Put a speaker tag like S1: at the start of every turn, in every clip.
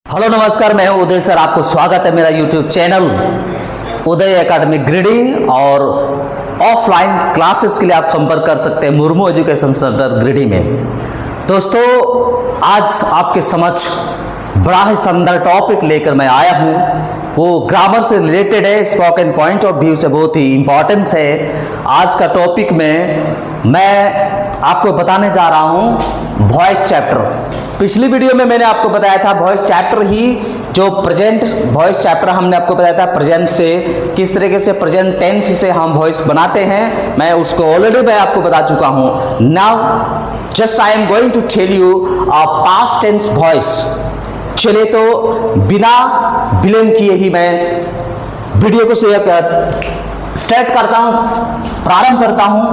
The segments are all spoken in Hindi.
S1: हेलो नमस्कार, मैं हूं उदय सर। आपको स्वागत है मेरा यूट्यूब चैनल उदय एकेडमी गिरिडीह। और ऑफलाइन क्लासेस के लिए आप संपर्क कर सकते हैं मुर्मू एजुकेशन सेंटर गिरिडीह में। दोस्तों, आज आपके समक्ष बड़ा ही शानदार टॉपिक लेकर मैं आया हूं। वो ग्रामर से रिलेटेड है, स्पोकन पॉइंट ऑफ व्यू से बहुत ही इंपॉर्टेंस है। आज का टॉपिक में मैं आपको बताने जा रहा हूं वॉइस चैप्टर। पिछली वीडियो में मैंने आपको बताया था वॉइस चैप्टर ही जो प्रेजेंट वॉइस चैप्टर हमने आपको बताया था प्रेजेंट से किस तरीके से प्रेजेंट टेंस से हम वॉइस बनाते हैं। मैं उसको ऑलरेडी मैं आपको बता चुका हूं। Now just I am going to tell you a past tense voice. चलिए तो बिना विलंब किए ही मैं वीडियो को स्टार्ट करता हूं, प्रारंभ करता हूं।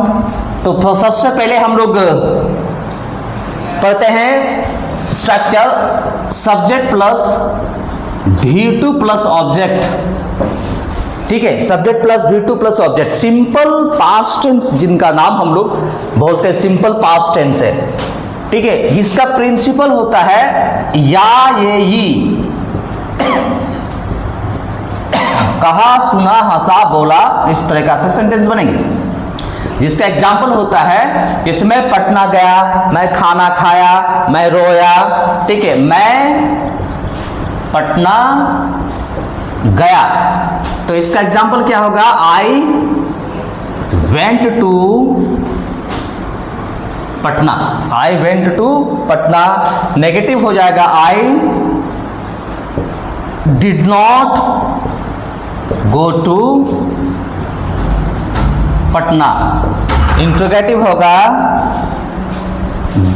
S1: तो सबसे पहले हम लोग पढ़ते हैं structure subject plus V2 plus object. ठीक है, subject plus V2 plus object. Simple past tense जिनका नाम हम लोग बोलते हैं सिंपल पास्ट टेंस है। ठीक है, जिसका प्रिंसिपल होता है या ये ई, कहा सुना हंसा बोला, इस तरह से सेंटेंस बनेंगे। जिसका एग्जाम्पल होता है जिसमें पटना गया, मैं खाना खाया, मैं रोया। ठीक है, मैं पटना गया, तो इसका एग्जाम्पल क्या होगा? I went to Patna. I went to Patna. Negative हो जाएगा I did not go to Patna. Interrogative होगा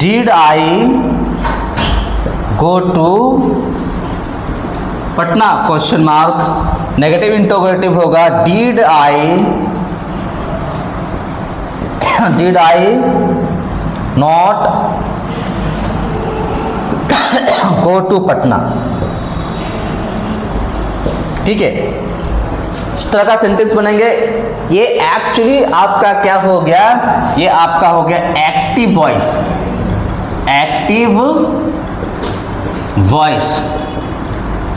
S1: did I go to Patna question mark. Negative interrogative होगा did I not go to Patna. ठीक है, इस तरह का सेंटेंस बनेंगे। ये एक्चुअली आपका क्या हो गया? ये आपका हो गया एक्टिव वॉइस। Active voice.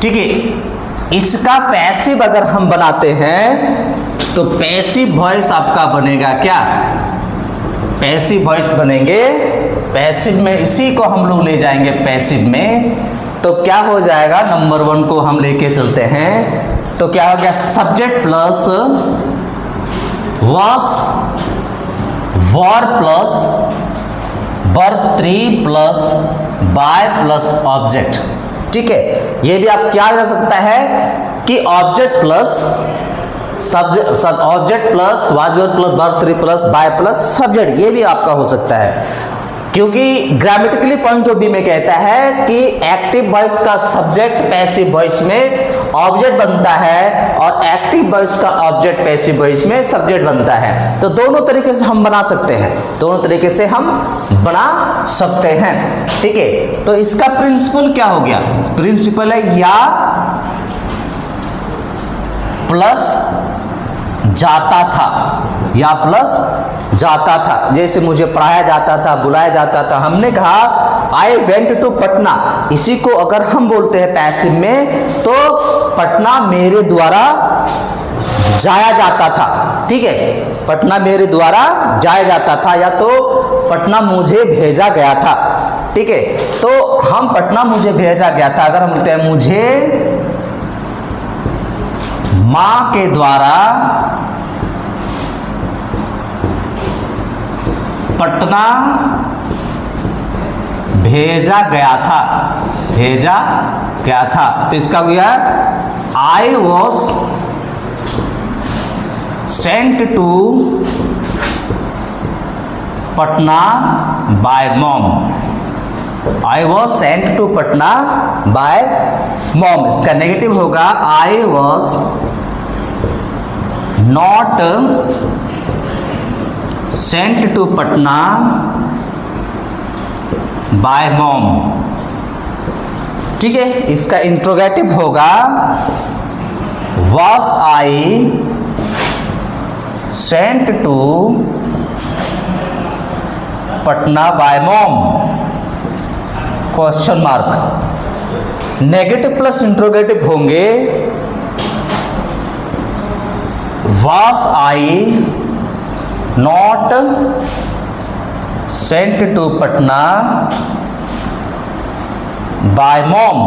S1: ठीक है, इसका पैसिव अगर हम बनाते हैं तो पैसिव वॉइस आपका बनेगा क्या? पैसिव वॉइस बनेंगे। पैसिव में इसी को हम लोग ले जाएंगे पैसिव में, तो क्या हो जाएगा? नंबर 1 को हम लेके चलते हैं, तो क्या हो गया? Subject plus was verb plus verb 3 plus by plus object. ठीक है, ये भी आप क्या जा सकता है कि object plus subject, object plus was verb plus verb 3 plus by plus subject, ये भी आपका हो सकता है। क्योंकि ग्रामेटिकली पॉइंट ऑफ व्यू में कहता है कि एक्टिव वॉइस का सब्जेक्ट पैसिव वॉइस में ऑब्जेक्ट बनता है और एक्टिव वॉइस का ऑब्जेक्ट पैसिव वॉइस में सब्जेक्ट बनता है। तो दोनों तरीके से हम बना सकते हैं, दोनों तरीके से हम बना सकते हैं। ठीक है, तो इसका प्रिंसिपल क्या हो गया? प्रिंसिपल है या प्लस जाता था, या प्लस जाता था। जैसे मुझे पढ़ाया जाता था, बुलाया जाता था। हमने कहा आई वेंट टू पटना, इसी को अगर हम बोलते हैं पैसिव में तो पटना मेरे द्वारा जाया जाता था। ठीक है, पटना मेरे द्वारा जाया जाता था, या तो पटना मुझे भेजा गया था। ठीक है, तो हम पटना मुझे भेजा गया था अगर हम बोलते हैं मुझे मां के द्वारा पटना भेजा गया था, भेजा गया था। तो इसका गया I was sent to Patna by mom. I was sent to Patna by mom. इसका नेगेटिव होगा I was not sent to Patna by mom. ठीक है, इसका इंट्रोगेटिव होगा was I sent to Patna by mom? Question mark. Negative plus interrogative होंगे was I not sent to Patna by mom,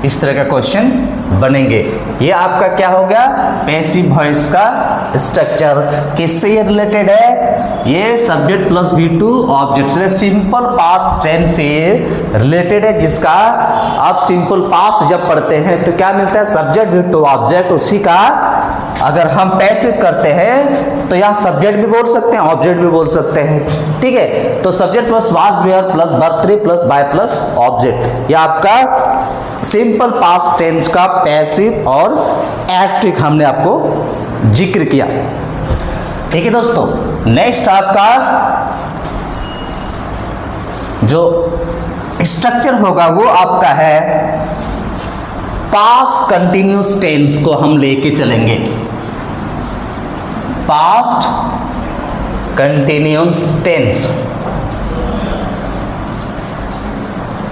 S1: इस तरह का क्वेश्चन बनेंगे। ये आपका क्या हो गया, पैसिव वॉइस का स्ट्रक्चर। किससे ये रिलेटेड है, ये सब्जेक्ट प्लस V2 ऑब्जेक्ट से सिंपल पास्ट टेंस से रिलेटेड है, जिसका आप सिंपल पास्ट जब पढ़ते हैं तो क्या मिलता है, सब्जेक्ट V2 ऑब्जेक्ट, उसी का अगर हम पैसिव करते हैं तो यहाँ सब्जेक्ट भी बोल सकते हैं, ऑब्जेक्ट भी बोल सकते हैं। ठीक है, तो subject plus was were plus verb 3 plus by plus object, यह आपका सिंपल पास्ट टेंस का पैसिव और एक्टिव हमने आपको जिक्र किया। ठीक है दोस्तों, नेक्स्ट आपका जो स्ट्रक्चर होगा वो आपका है पास्ट कंटिन्यूस टेंस को हम लेके चलेंगे। पास्ट कंटिन्यूस टेंस,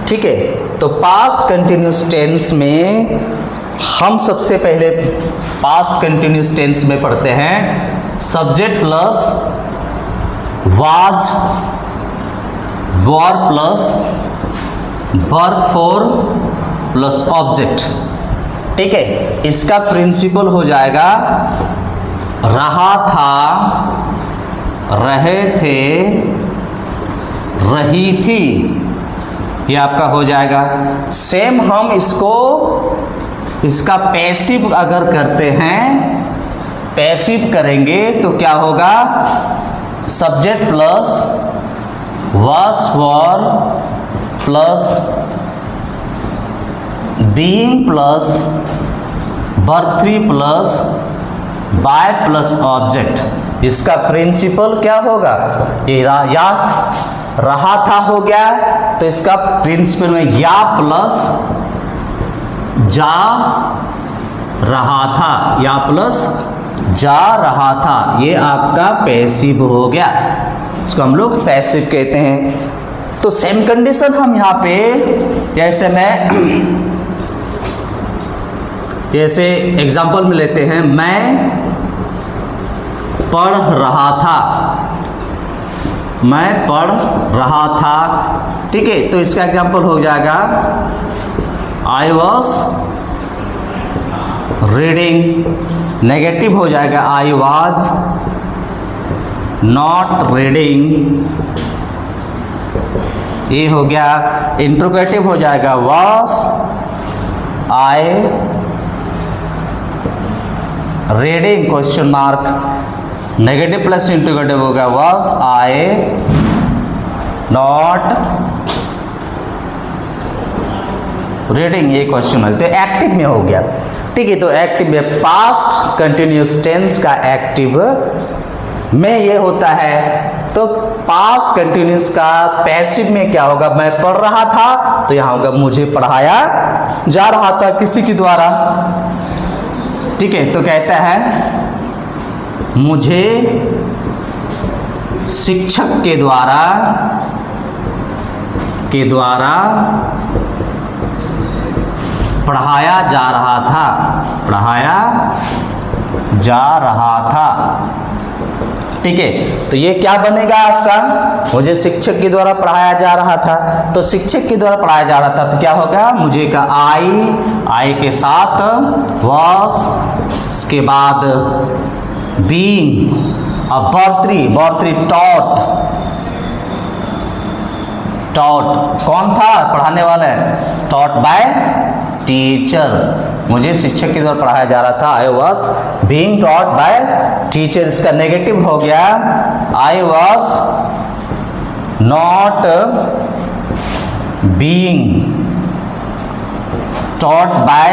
S1: ठीक है। तो पास्ट कंटिन्यूस टेंस में हम सबसे पहले पास्ट कंटिन्यूस टेंस में पढ़ते हैं subject plus was were plus verb 4 plus object. ठीक है, इसका प्रिंसिपल हो जाएगा रहा था, रहे थे, रही थी, ये आपका हो जाएगा। सेम हम इसका पैसिव अगर करते हैं, पैसिव करेंगे तो क्या होगा, subject plus was were plus being plus verb 3 plus by plus object. इसका प्रिंसिपल क्या होगा, ये या रहा था हो गया, तो इसका प्रिंसिपल में या प्लस जा रहा था, या प्लस जा रहा था, ये आपका पैसिव हो गया, इसको हम लोग पैसिव कहते हैं। तो सेम कंडीशन हम यहाँ पे जैसे एग्जांपल में लेते हैं, मैं पढ़ रहा था, मैं पढ़ रहा था। ठीक है, तो इसका एग्जांपल हो जाएगा आई वॉज रीडिंग। नेगेटिव हो जाएगा आई वॉज नॉट रीडिंग, ये हो गया। इंट्रोगेटिव हो जाएगा was I reading question mark. Negative plus interrogative हो गया वॉज आई नॉट रीडिंग, ये क्वेश्चन मार्क। तो एक्टिव में हो गया। ठीक है, तो एक्टिव में पास्ट कंटिन्यूस टेंस का एक्टिव में ये होता है। तो पास्ट कंटिन्यूस का पैसिव में क्या होगा, मैं पढ़ रहा था, तो यहाँ होगा मुझे पढ़ाया जा रहा था किसी के द्वारा। ठीक है, तो कहता है मुझे शिक्षक के द्वारा पढ़ाया जा रहा था, पढ़ाया जा रहा था। ठीक है, तो ये क्या बनेगा आपका, मुझे शिक्षक के द्वारा पढ़ाया जा रहा था, तो शिक्षक के द्वारा पढ़ाया जा रहा था, तो क्या होगा, मुझे का आई के साथ वॉज, इसके बाद बीइंग, अब वर्ब 3 टॉट कौन था, पढ़ाने वाला है, टॉट बाय टीचर, मुझे शिक्षक के द्वारा पढ़ाया जा रहा था, I was being taught by teacher. इसका नेगेटिव हो गया I was not being taught by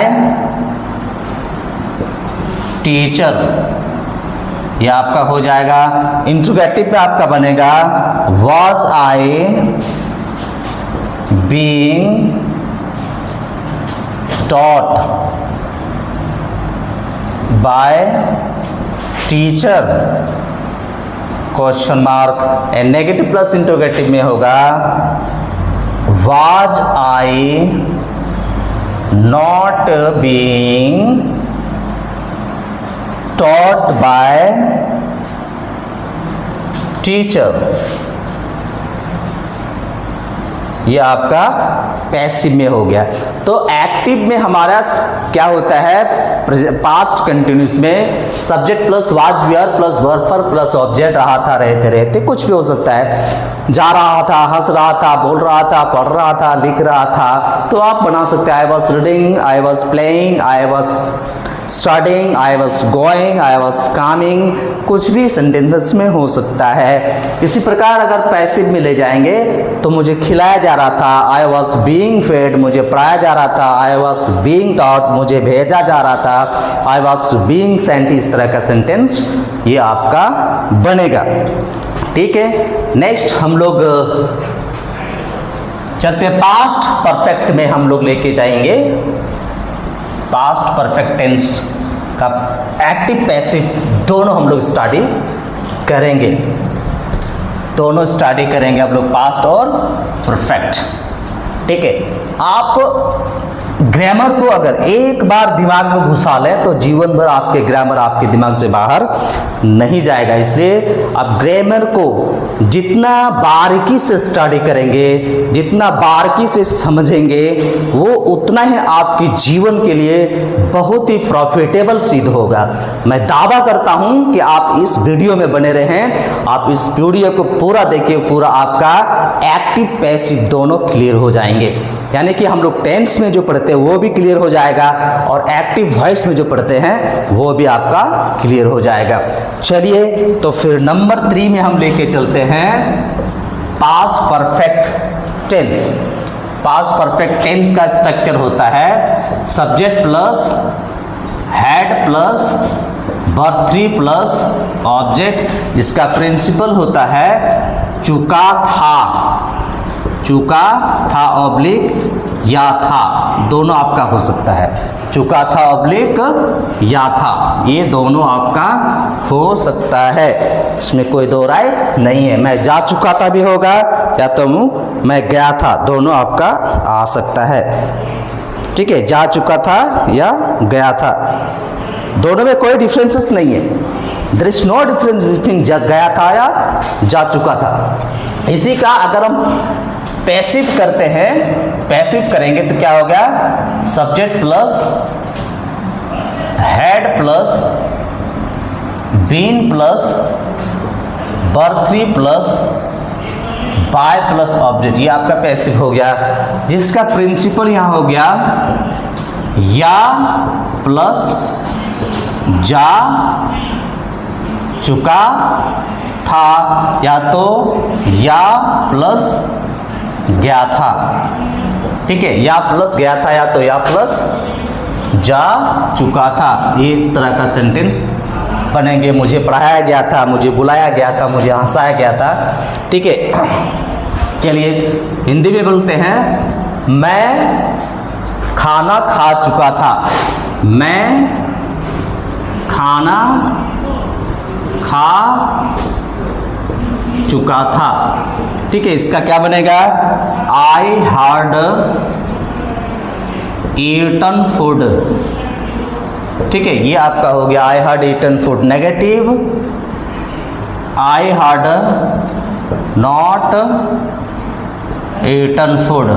S1: teacher, ये आपका हो जाएगा। इंट्रोगेटिव पे आपका बनेगा was I being taught by teacher question mark. And negative plus interrogative में होगा was I not being taught by teacher, ये आपका पैसिव में हो गया। तो एक्टिव में हमारा क्या होता है, पास्ट कंटिन्यूस में subject plus was were plus verb four plus object, रहा था, रहते रहते, कुछ भी हो सकता है, जा रहा था, हंस रहा था, बोल रहा था, पढ़ रहा था, लिख रहा था, तो आप बना सकते हैं I was reading, I was playing, I was studying, I was going, I was coming, कुछ भी सेंटेंसेस में हो सकता है। इसी प्रकार अगर पैसिव में ले जाएंगे तो मुझे खिलाया जा रहा था, आई वॉज बीइंग फेड, मुझे पढ़ाया जा रहा था, आई वॉज बीइंग टॉट, मुझे भेजा जा रहा था, आई वॉज बीइंग सेंट, इस तरह का सेंटेंस ये आपका बनेगा। ठीक है, नेक्स्ट हम लोग चलते हैं पास्ट परफेक्ट में, हम लोग लेके जाएंगे पास्ट परफेक्ट टेंस का एक्टिव पैसिव दोनों हम लोग स्टडी करेंगे, दोनों स्टडी करेंगे हम लोग, पास्ट और परफेक्ट। ठीक है, आप ग्रामर को अगर एक बार दिमाग में घुसा लें तो जीवन भर आपके ग्रामर आपके दिमाग से बाहर नहीं जाएगा। इसलिए आप ग्रामर को जितना बारीकी से स्टडी करेंगे, जितना बारीकी से समझेंगे, वो उतना ही आपके जीवन के लिए बहुत ही प्रॉफिटेबल सिद्ध होगा। मैं दावा करता हूं कि आप इस वीडियो में बने रहें, आप इस वीडियो को पूरा देखिए, पूरा आपका एक्टिव पैसिव दोनों क्लियर हो जाएंगे। यानी कि हम लोग टेंस में जो पढ़ते हैं वो भी क्लियर हो जाएगा और एक्टिव वॉइस में जो पढ़ते हैं वो भी आपका क्लियर हो जाएगा। चलिए तो फिर नंबर 3 में हम लेके चलते हैं past perfect tense. Past perfect tense का स्ट्रक्चर होता है subject plus had plus verb 3 plus object. इसका प्रिंसिपल होता है चुका था, चुका था ऑब्लिक या था, दोनों आपका हो सकता है, चुका था ऑब्लिक या था, ये दोनों आपका हो सकता है, इसमें कोई दो राय नहीं है। मैं जा चुका था भी होगा या तो मैं गया था, दोनों आपका आ सकता है। ठीक है, जा चुका था या गया था, दोनों में कोई डिफरेंसेस नहीं है। There is no difference between गया था या जा चुका था। इसी का अगर हम पैसिव करते हैं, पैसिव करेंगे तो क्या हो गया, subject plus had plus been plus verb 3 plus by plus object, ये आपका पैसिव हो गया, जिसका प्रिंसिपल यहां हो गया या प्लस जा चुका था, या तो या प्लस गया था। ठीक है, या प्लस गया था या तो या प्लस जा चुका था, ये इस तरह का सेंटेंस बनेंगे। मुझे पढ़ाया गया था, मुझे बुलाया गया था, मुझे हंसाया गया था। ठीक है, चलिए हिंदी में बोलते हैं, मैं खाना खा चुका था, मैं खाना खा चुका था। ठीक है, इसका क्या बनेगा, आई हैड ईटन फूड। ठीक है, ये आपका हो गया I had eaten food. Negative, I had not eaten food.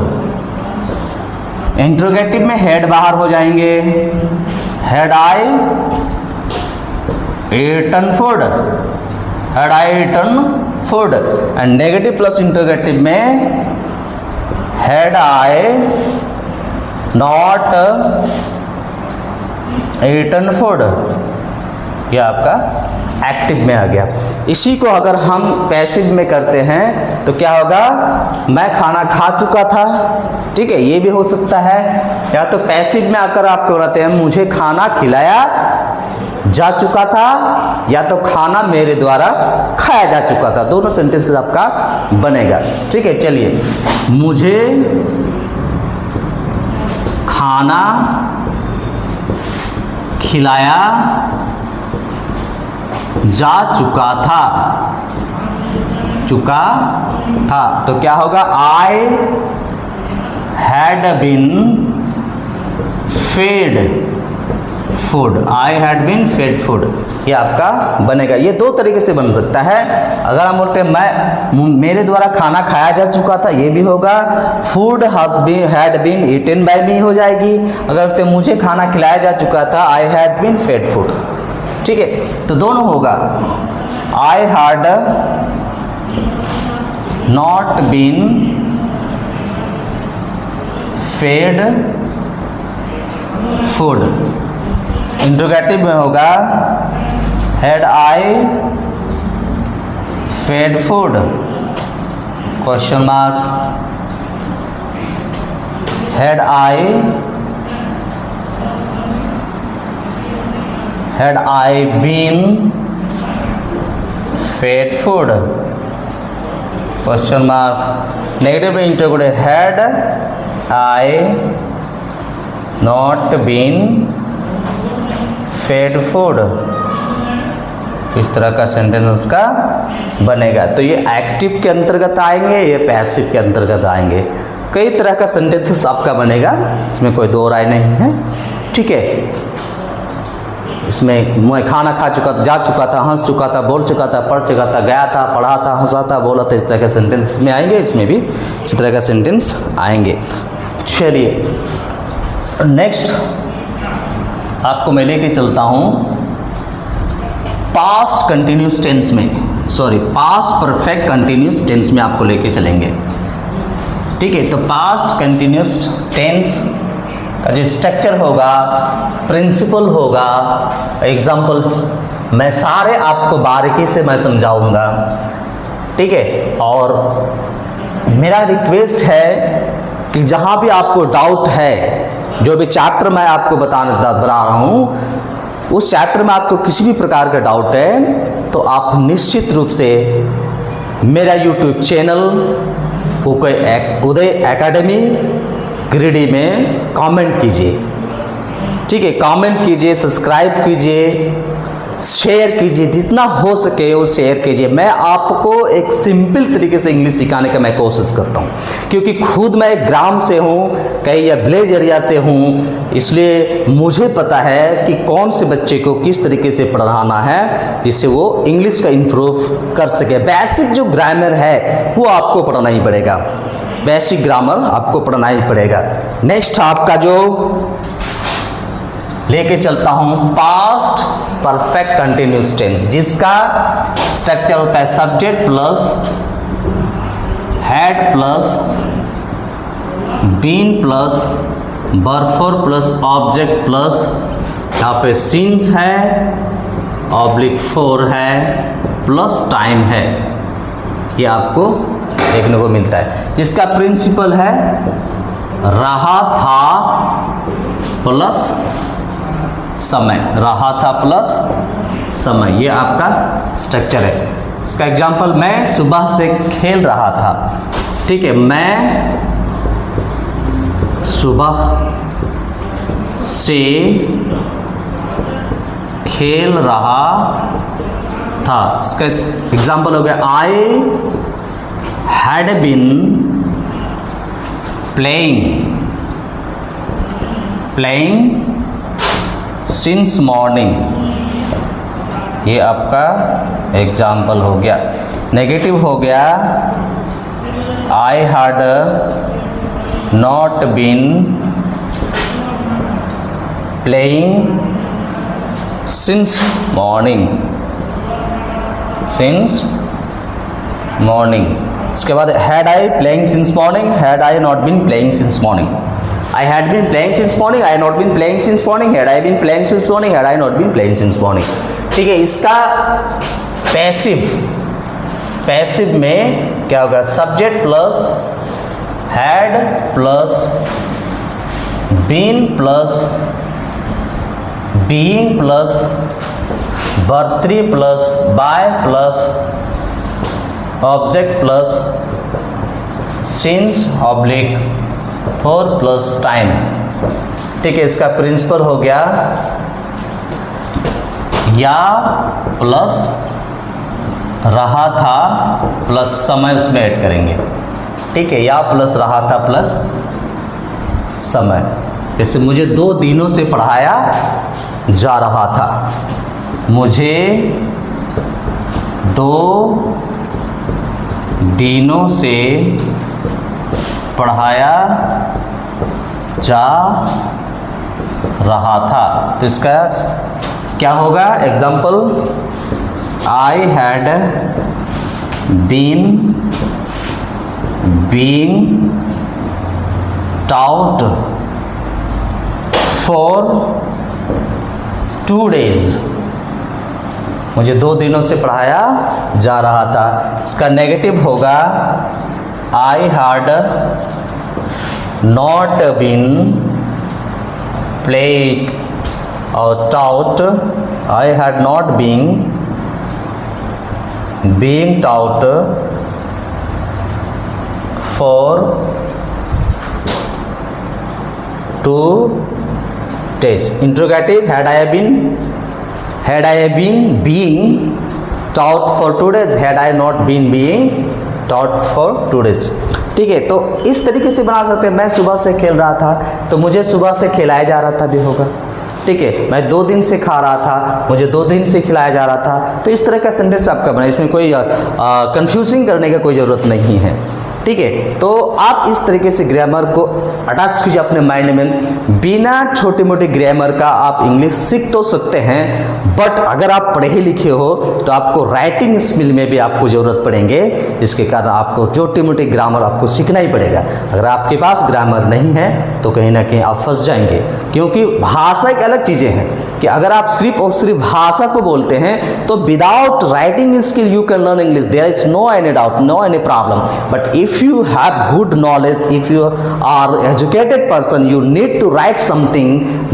S1: Interrogative में हेड बाहर हो जाएंगे, had I eaten food, had I eaten food. And negative plus interrogative में had I not eaten food, ये आपका एक्टिव में आ गया। इसी को अगर हम पैसिव में करते हैं तो क्या होगा, मैं खाना खा चुका था। ठीक है, ये भी हो सकता है। या तो पैसिव में आकर आप कहते हैं मुझे खाना खिलाया जा चुका था, या तो खाना मेरे द्वारा खाया जा चुका था, दोनों सेंटेंसेस आपका बनेगा। ठीक है, चलिए, मुझे खाना खिलाया जा चुका था, चुका था, तो क्या होगा, I had been fed food, I had been fed food, ये आपका बनेगा। ये दो तरीके से बन सकता है। अगर हम बोलते हैं मेरे द्वारा खाना खाया जा चुका था, ये भी होगा। Food had been eaten by me हो जाएगी। अगर बोलते मुझे खाना खिलाया जा चुका था, I had been fed food. ठीक है, तो दोनों होगा। I had not been fed food. Interrogative में होगा had I fed food, question mark. Had I been fed food, question mark. Negative में interrogative had I not been fed food, इस तरह का सेंटेंस उसका बनेगा। तो ये एक्टिव के अंतर्गत आएंगे, ये पैसिव के अंतर्गत आएंगे। कई तरह का सेंटेंसेस आपका बनेगा, इसमें कोई दो राय नहीं है। ठीक है, इसमें मैं खाना खा चुका था, जा चुका था, हंस चुका था, बोल चुका था, पढ़ चुका था, गया था, पढ़ा था, हंसा था, बोला था, इस तरह के सेंटेंस में आएंगे। इसमें भी इस तरह का सेंटेंस आएंगे। चलिए नेक्स्ट आपको मैं लेके चलता हूँ पास्ट कंटिन्यूस टेंस में, पास्ट परफेक्ट कंटिन्यूस टेंस में आपको लेके चलेंगे। ठीक है, तो पास्ट कंटिन्यूस टेंस का जो स्ट्रक्चर होगा, प्रिंसिपल होगा, एग्जाम्पल मैं सारे आपको बारीकी से मैं समझाऊंगा। ठीक है, और मेरा रिक्वेस्ट है कि जहाँ भी आपको डाउट है, जो भी चैप्टर मैं आपको बता रहा हूँ, उस चैप्टर में आपको किसी भी प्रकार का डाउट है तो आप निश्चित रूप से मेरा यूट्यूब चैनल उदय एकेडमी ग्रीडी में कमेंट कीजिए। ठीक है, कमेंट कीजिए, सब्सक्राइब कीजिए, शेयर कीजिए, जितना हो सके वो शेयर कीजिए। मैं आपको एक सिंपल तरीके से इंग्लिश सिखाने का मैं कोशिश करता हूँ, क्योंकि खुद मैं ग्राम से हूँ, कई विलेज एरिया से हूँ, इसलिए मुझे पता है कि कौन से बच्चे को किस तरीके से पढ़ाना है जिससे वो इंग्लिश का इम्प्रूव कर सके। बेसिक जो ग्रामर है वो आपको पढ़ना ही पड़ेगा, बेसिक ग्रामर आपको पढ़ना ही पड़ेगा। नेक्स्ट आपका जो लेके चलता हूं पास्ट परफेक्ट कंटिन्यूस टेंस, जिसका स्ट्रक्चर होता है subject plus had plus been plus verb four plus object plus यहाँ पे सीन्स है, ऑब्लिक फोर है, प्लस टाइम है। ये आपको देखने को मिलता है, जिसका प्रिंसिपल है रहा था प्लस समय, रहा था प्लस समय, ये आपका स्ट्रक्चर है। इसका एग्जांपल, मैं सुबह से खेल रहा था। ठीक है, मैं सुबह से खेल रहा था। इसका एग्जांपल हो गया I had been playing since morning, ये आपका एग्जाम्पल हो गया। नेगेटिव हो गया I had not been playing since morning, इसके बाद had I playing since morning, had I not been playing since morning, I had been playing since morning, I had not been playing since morning, had I been playing since morning, had I not been playing since morning। ठीक है, इसका पैसिव में क्या होगा, subject plus had plus been plus being plus verb three plus by plus object plus since oblique four plus time. ठीक है, इसका प्रिंसिपल हो गया या प्लस रहा था प्लस समय उसमें ऐड करेंगे। ठीक है, या प्लस रहा था प्लस समय। जैसे मुझे 2 दिनों से पढ़ाया जा रहा था, मुझे 2 दिनों से पढ़ाया जा रहा था। तो इसका क्या होगा? Example, I had being taught for 2 days। मुझे 2 दिनों से पढ़ाया जा रहा था। इसका नेगेटिव होगा, I had not been played और taught, I had not being taught for 2 days। Interrogative, had I been being taught for 2 days, had I not been being taught for 2 days। ठीक है, तो इस तरीके से बना सकते हैं। मैं सुबह से खेल रहा था, तो मुझे सुबह से खिलाया जा रहा था भी होगा। ठीक है, मैं 2 दिन से खा रहा था, मुझे 2 दिन से खिलाया जा रहा था। तो इस तरह का सेंटेंस आपका बना, इसमें कोई कंफ्यूजिंग करने का कोई ज़रूरत नहीं है। ठीक है, तो आप इस तरीके से ग्रामर को अटैच कीजिए अपने माइंड में। बिना छोटे मोटे ग्रामर का आप इंग्लिश सीख तो सकते हैं, बट अगर आप पढ़े लिखे हो तो आपको राइटिंग स्किल में भी आपको ज़रूरत पड़ेंगे, जिसके कारण आपको छोटे मोटे ग्रामर आपको सीखना ही पड़ेगा। अगर आपके पास ग्रामर नहीं है तो कहीं ना कहीं आप फंस जाएंगे, क्योंकि भाषा एक अलग चीज़ें हैं कि अगर आप सिर्फ और सिर्फ भाषा को बोलते हैं तो without writing skill you can learn English, there is no any doubt, no any problem. But if you have good knowledge, if you are educated person, you need to write something,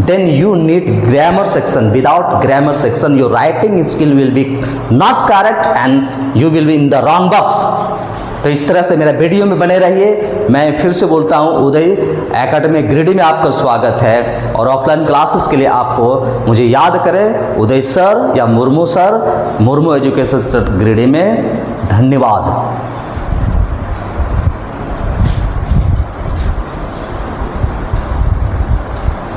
S1: then you need grammar section. Without grammar section your writing skill will be not correct and you will be in the wrong box। तो इस तरह से मेरा वीडियो में बने रहिए। मैं फिर से बोलता हूँ, उदय एकेडमी ग्रिडी में आपका स्वागत है, और ऑफलाइन क्लासेस के लिए आपको मुझे याद करें उदय सर या Murmu sir, Murmu education greedy में। धन्यवाद।